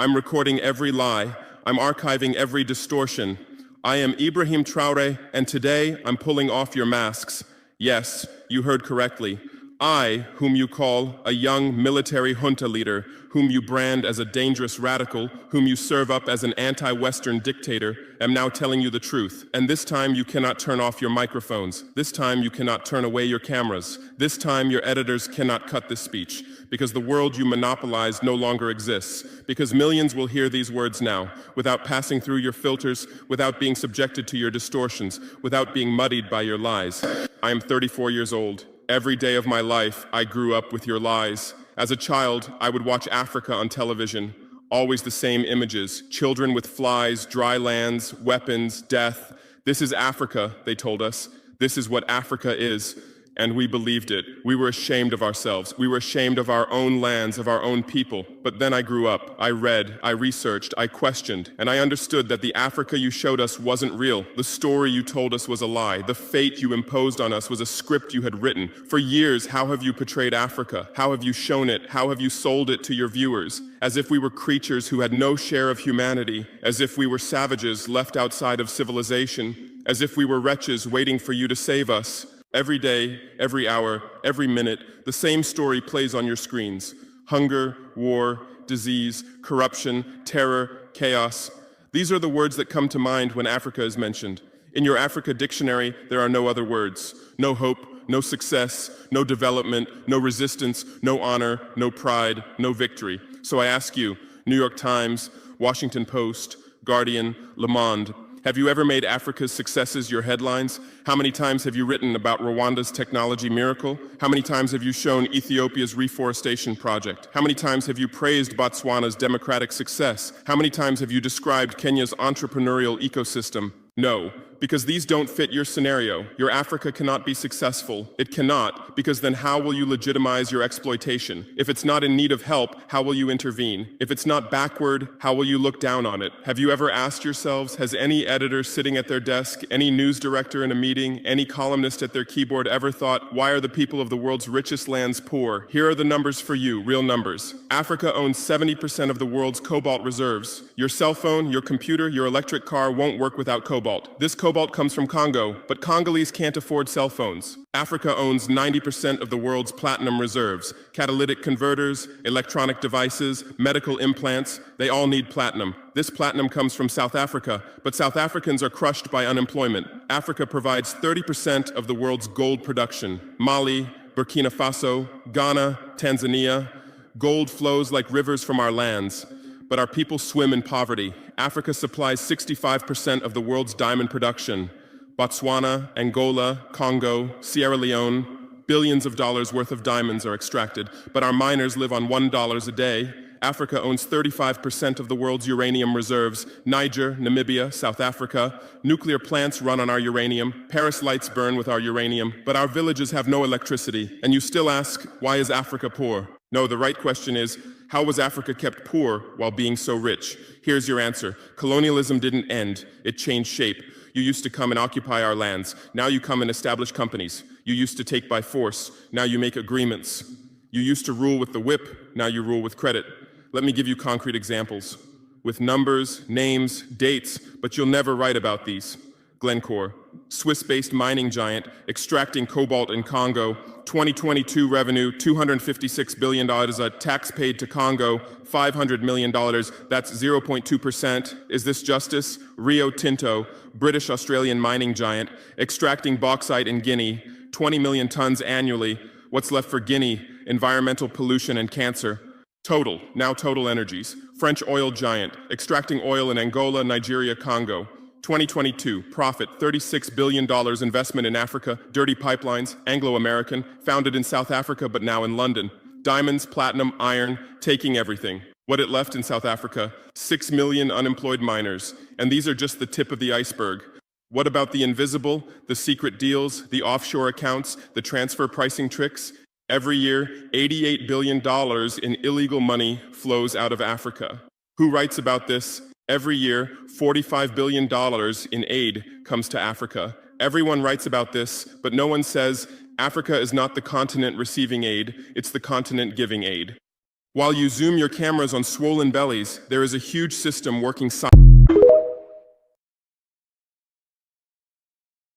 I'm recording every lie. I'm archiving every distortion. I am Ibrahim Traore, and today I'm pulling off your masks. Yes, you heard correctly. I, whom you call a young military junta leader, whom you brand as a dangerous radical, whom you serve up as an anti-Western dictator, am now telling you the truth. And this time you cannot turn off your microphones. This time you cannot turn away your cameras. This time your editors cannot cut this speech, because the world you monopolize no longer exists, because millions will hear these words now, without passing through your filters, without being subjected to your distortions, without being muddied by your lies. I am 34 years old. Every day of my life, I grew up with your lies. As a child, I would watch Africa on television. Always the same images: children with flies, dry lands, weapons, death. This is Africa, they told us. This is what Africa is. And we believed it. We were ashamed of ourselves. We were ashamed of our own lands, of our own people. But then I grew up. I read, I researched, I questioned, and I understood that the Africa you showed us wasn't real. The story you told us was a lie. The fate you imposed on us was a script you had written. For years, how have you portrayed Africa? How have you shown it? How have you sold it to your viewers? As if we were creatures who had no share of humanity, as if we were savages left outside of civilization, as if we were wretches waiting for you to save us. Every day, every hour, every minute, the same story plays on your screens. Hunger, war, disease, corruption, terror, chaos. These are the words that come to mind when Africa is mentioned. In your Africa dictionary, there are no other words. No hope, no success, no development, no resistance, no honor, no pride, no victory. So I ask you, New York Times, Washington Post, Guardian, Le Monde, have you ever made Africa's successes your headlines? How many times have you written about Rwanda's technology miracle? How many times have you shown Ethiopia's reforestation project? How many times have you praised Botswana's democratic success? How many times have you described Kenya's entrepreneurial ecosystem? No, because these don't fit your scenario. Your Africa cannot be successful. It cannot, because then how will you legitimize your exploitation? If it's not in need of help, how will you intervene? If it's not backward, how will you look down on it? Have you ever asked yourselves, has any editor sitting at their desk, any news director in a meeting, any columnist at their keyboard ever thought, why are the people of the world's richest lands poor? Here are the numbers for you, real numbers. Africa owns 70% of the world's cobalt reserves. Your cell phone, your computer, your electric car won't work without cobalt. This cobalt comes from Congo, but Congolese can't afford cell phones. Africa owns 90% of the world's platinum reserves. Catalytic converters, electronic devices, medical implants, they all need platinum. This platinum comes from South Africa, but South Africans are crushed by unemployment. Africa provides 30% of the world's gold production. Mali, Burkina Faso, Ghana, Tanzania. Gold flows like rivers from our lands, but our people swim in poverty. Africa supplies 65% of the world's diamond production. Botswana, Angola, Congo, Sierra Leone, billions of dollars worth of diamonds are extracted, but our miners live on $1 a day. Africa owns 35% of the world's uranium reserves. Niger, Namibia, South Africa. Nuclear plants run on our uranium. Paris lights burn with our uranium, but our villages have no electricity. And you still ask, why is Africa poor? No, the right question is, how was Africa kept poor while being so rich? Here's your answer. Colonialism didn't end, it changed shape. You used to come and occupy our lands. Now you come and establish companies. You used to take by force. Now you make agreements. You used to rule with the whip. Now you rule with credit. Let me give you concrete examples. With numbers, names, dates, but you'll never write about these. Glencore, Swiss-based mining giant, extracting cobalt in Congo. 2022 revenue, $256 billion. Tax paid to Congo, $500 million. That's 0.2%. Is this justice? Rio Tinto, British-Australian mining giant, extracting bauxite in Guinea, 20 million tons annually. What's left for Guinea? Environmental pollution and cancer. Total, now Total Energies, French oil giant, extracting oil in Angola, Nigeria, Congo. 2022, profit, $36 billion investment in Africa, dirty pipelines, Anglo-American, founded in South Africa but now in London. Diamonds, platinum, iron, taking everything. What it left in South Africa, 6 million unemployed miners. And these are just the tip of the iceberg. What about the invisible, the secret deals, the offshore accounts, the transfer pricing tricks? Every year, $88 billion in illegal money flows out of Africa. Who writes about this? Every year, $45 billion in aid comes to Africa. Everyone writes about this, but no one says Africa is not the continent receiving aid, it's the continent giving aid. While you zoom your cameras on swollen bellies, there is a huge system working silently.